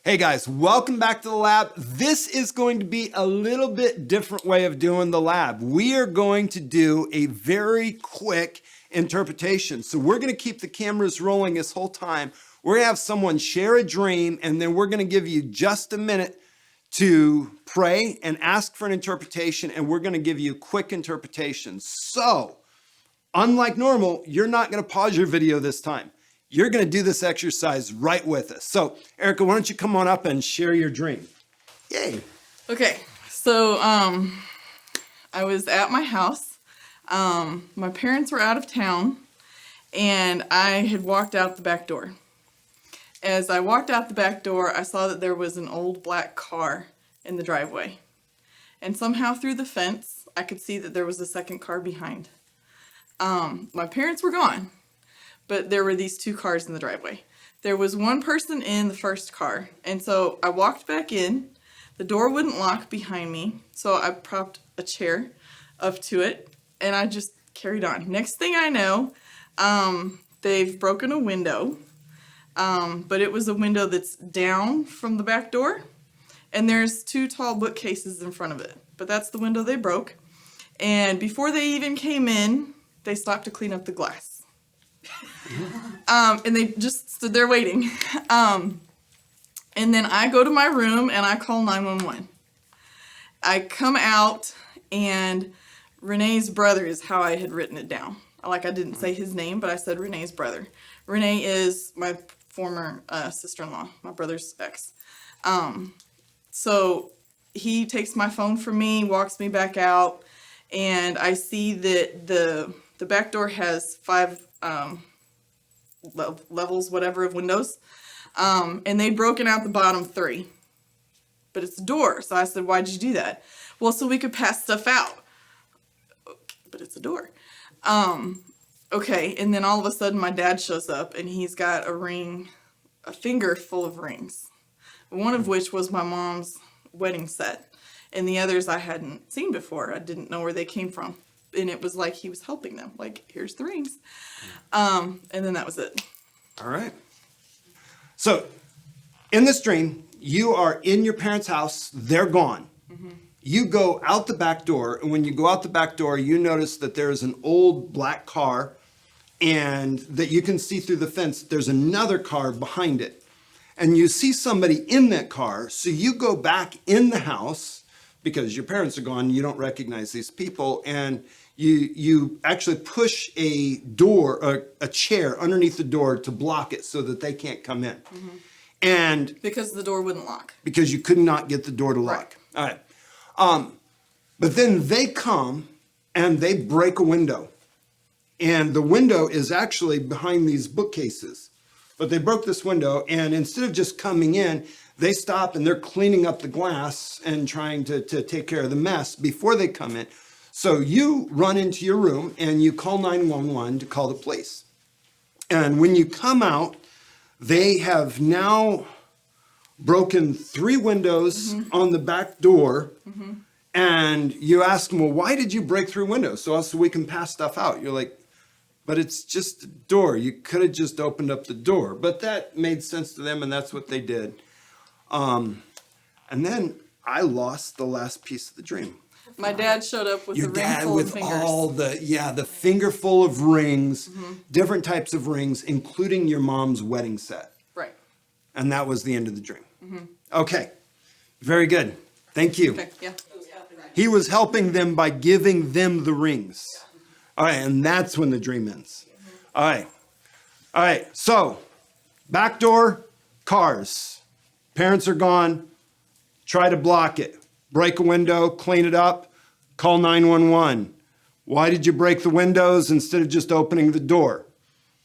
Hey guys, welcome back to the lab. This is going to be a little bit different way of doing the lab. We are going to do a very quick interpretation. So we're going to keep the cameras rolling this whole time. We're going to have someone share a dream, and then we're going to give you just a minute to pray and ask for an interpretation, and we're going to give you quick interpretations. So, unlike normal, you're not going to pause your video this time. You're going to do this exercise right with us. So, Erica, why don't you come on up and share your dream? Yay. Okay, so I was at my house. My parents were out of town, and I had walked out the back door. As I walked out the back door, I saw that there was an old black car in the driveway. And somehow through the fence, I could see that there was a second car behind. My parents were gone, but there were these two cars in the driveway. There was one person in the first car, and so I walked back in. The door wouldn't lock behind me, so I propped a chair up to it, and I just carried on. Next thing I know, they've broken a window, but it was a window that's down from the back door, and there's two tall bookcases in front of it, but that's the window they broke. And before they even came in, they stopped to clean up the glass. And they just stood there waiting. And then I go to my room and I call 911. I come out, and Renee's brother is how I had written it down. Like, I didn't say his name, but I said Renee's brother. Renee is my former sister-in-law, my brother's ex. So he takes my phone from me, walks me back out, and I see that the back door has 5 levels, whatever, of windows. And they'd broken out the bottom 3. But it's a door. So I said, why'd you do that? Well, so we could pass stuff out. Okay, but it's a door. Okay, and then all of a sudden my dad shows up, and he's got a ring, a finger full of rings. One of which was my mom's wedding set. And the others I hadn't seen before. I didn't know where they came from. And it was like he was helping them. Like, here's the rings. And then that was it. All right. So, in this dream, you are in your parents' house. They're gone. Mm-hmm. You go out the back door. And when you go out the back door, you notice that there is an old black car, and that you can see through the fence. There's another car behind it. And you see somebody in that car. So you go back in the house, because your parents are gone, you don't recognize these people, and you actually push a door, a chair underneath the door to block it so that they can't come in. Mm-hmm. And because the door wouldn't lock. Because you could not get the door to lock. Right. All right. But then they come and they break a window. And the window is actually behind these bookcases. But they broke this window, and instead of just coming in, they stop and they're cleaning up the glass and trying to take care of the mess before they come in. So you run into your room and you call 911 to call the police. And when you come out, they have now broken 3 windows on the back door. Mm-hmm. And you ask them, well, why did you break 3 windows? So we can pass stuff out. You're like, but it's just a door. You could have just opened up the door. But that made sense to them, and that's what they did. And then I lost the last piece of the dream. My dad showed up with your a ring dad full with of fingers. all the finger full of rings, different types of rings, including your mom's wedding set. Right. And that was the end of the dream. Mm-hmm. Okay. Very good. Thank you. Okay, yeah. He was helping them by giving them the rings. All right, and that's when the dream ends. All right. All right. So, back door, cars. Parents are gone. Try to block it. Break a window, clean it up, call 911. Why did you break the windows instead of just opening the door?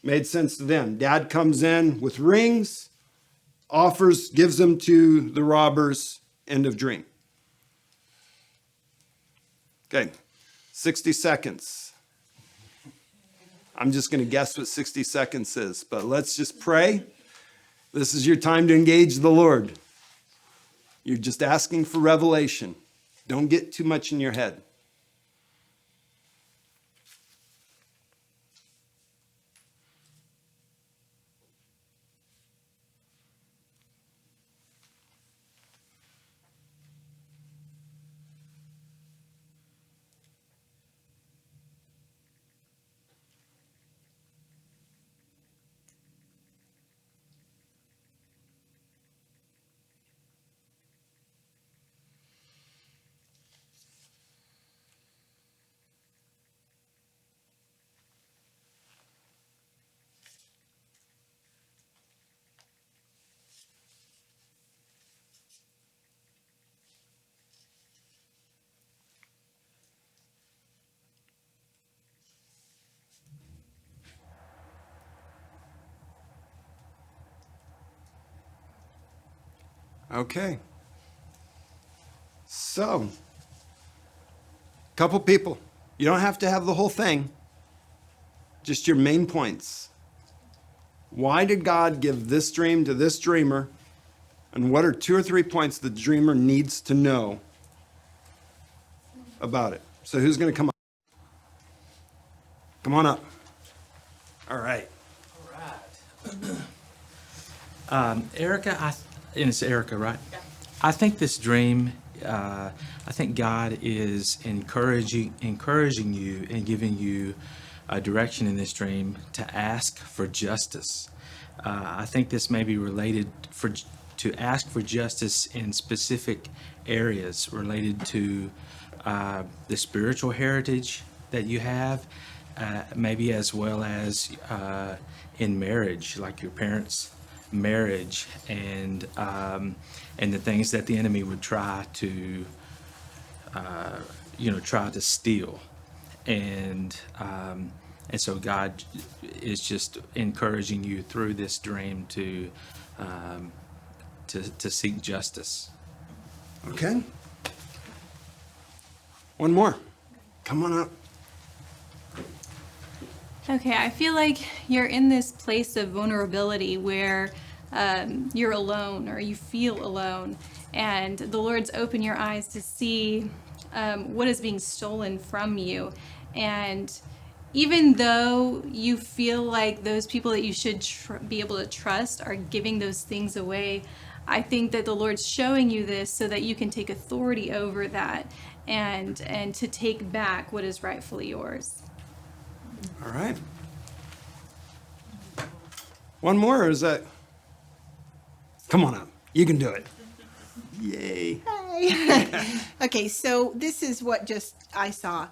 Made sense to them. Dad comes in with rings, gives them to the robbers. End of dream. Okay, 60 seconds. I'm just going to guess what 60 seconds is, but let's just pray. This is your time to engage the Lord. You're just asking for revelation. Don't get too much in your head. Okay. So, couple people. You don't have to have the whole thing. Just your main points. Why did God give this dream to this dreamer? And what are 2 or 3 points the dreamer needs to know about it? So who's going to come up? Come on up. All right. Erica, and it's Erica, right? Yeah. I think this dream, I think God is encouraging you and giving you a direction in this dream to ask for justice. I think this may be related to ask for justice in specific areas related to the spiritual heritage that you have, maybe as well as in marriage, like your parents' marriage, and the things that the enemy would try to steal, and so God is just encouraging you through this dream to seek justice. Okay. One more. Come on up. Okay, I feel like you're in this place of vulnerability where you're alone or you feel alone, and the Lord's opened your eyes to see what is being stolen from you. And even though you feel like those people that you should be able to trust are giving those things away, I think that the Lord's showing you this so that you can take authority over that and to take back what is rightfully yours. All right. One more, or is that? Come on up. You can do it. Yay. Hi. Okay, so this is what just I saw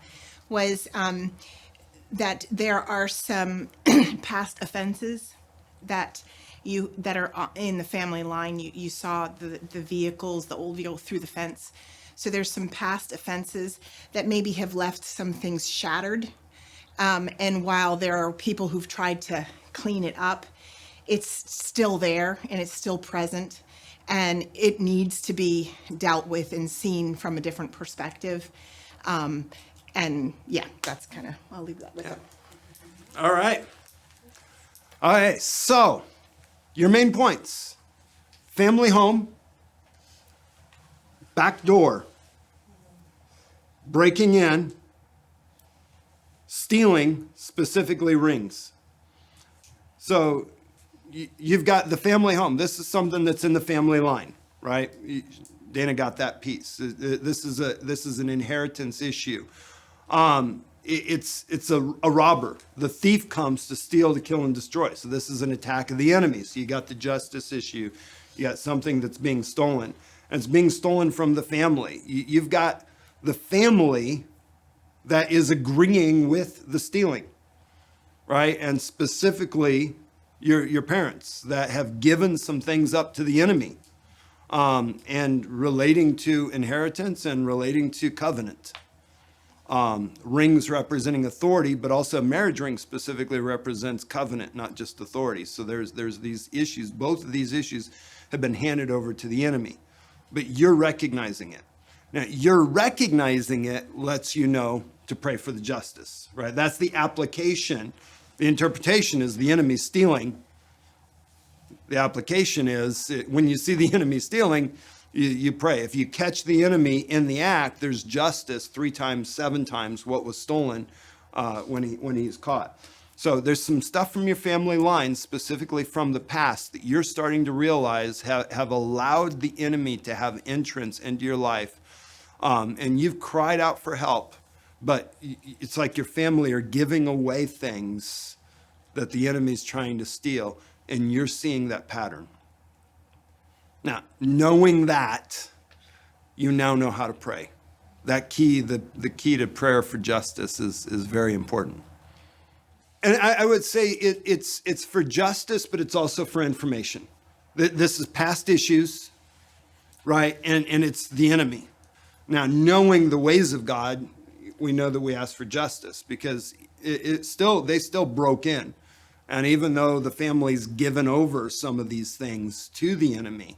was that there are some past offenses that are in the family line. You saw the vehicles, the old vehicle through the fence. So there's some past offenses that maybe have left some things shattered. And while there are people who've tried to clean it up, it's still there and it's still present, and it needs to be dealt with and seen from a different perspective. And yeah, that's kind of, I'll leave that with it. All right. All right. So, your main points: family home, back door, breaking in, stealing, specifically rings. So you've got the family home. This is something that's in the family line, right? Dana got that piece. This is an inheritance issue. It's a robber. The thief comes to steal, to kill, and destroy. So this is an attack of the enemy. So you got the justice issue. You got something that's being stolen, and it's being stolen from the family. You've got the family that is agreeing with the stealing, right? And specifically your parents that have given some things up to the enemy, and relating to inheritance and relating to covenant. Rings representing authority, but also marriage ring specifically represents covenant, not just authority. So there's these issues. Both of these issues have been handed over to the enemy, but you're recognizing it. Now, you're recognizing it lets you know to pray for the justice, right? That's the application. The interpretation is the enemy stealing. The application is when you see the enemy stealing, you pray. If you catch the enemy in the act, there's justice 3 times, 7 times what was stolen when he's caught. So there's some stuff from your family line, specifically from the past, that you're starting to realize have allowed the enemy to have entrance into your life. And you've cried out for help, but it's like your family are giving away things that the enemy's trying to steal, and you're seeing that pattern. Now, knowing that, you now know how to pray. That key, the key to prayer for justice is very important. And I would say it's for justice, but it's also for information. This is past issues, right? And it's the enemy. Now, knowing the ways of God, we know that we ask for justice, because they still broke in. And even though the family's given over some of these things to the enemy,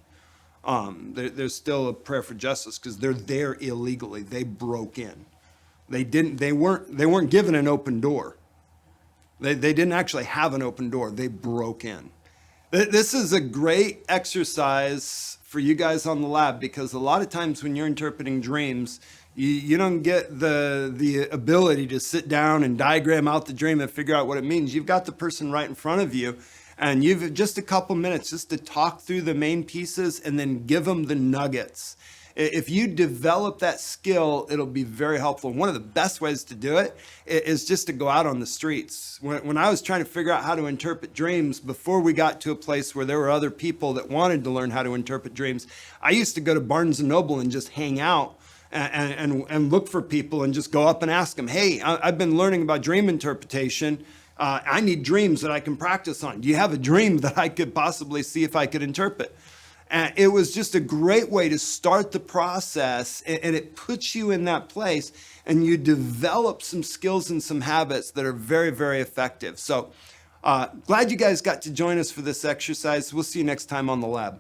There's still a prayer for justice because they're there illegally. They broke in. They weren't given an open door. They didn't actually have an open door. They broke in. This is a great exercise for you guys on the lab, because a lot of times when you're interpreting dreams, you don't get the ability to sit down and diagram out the dream and figure out what it means. You've got the person right in front of you, and you've just a couple minutes just to talk through the main pieces and then give them the nuggets. If you develop that skill, it'll be very helpful. One of the best ways to do it is just to go out on the streets. When I was trying to figure out how to interpret dreams, before we got to a place where there were other people that wanted to learn how to interpret dreams, I used to go to Barnes & Noble and just hang out and look for people and just go up and ask them, hey, I've been learning about dream interpretation. I need dreams that I can practice on. Do you have a dream that I could possibly see if I could interpret? And it was just a great way to start the process, and it puts you in that place, and you develop some skills and some habits that are very, very effective. So glad you guys got to join us for this exercise. We'll see you next time on the lab.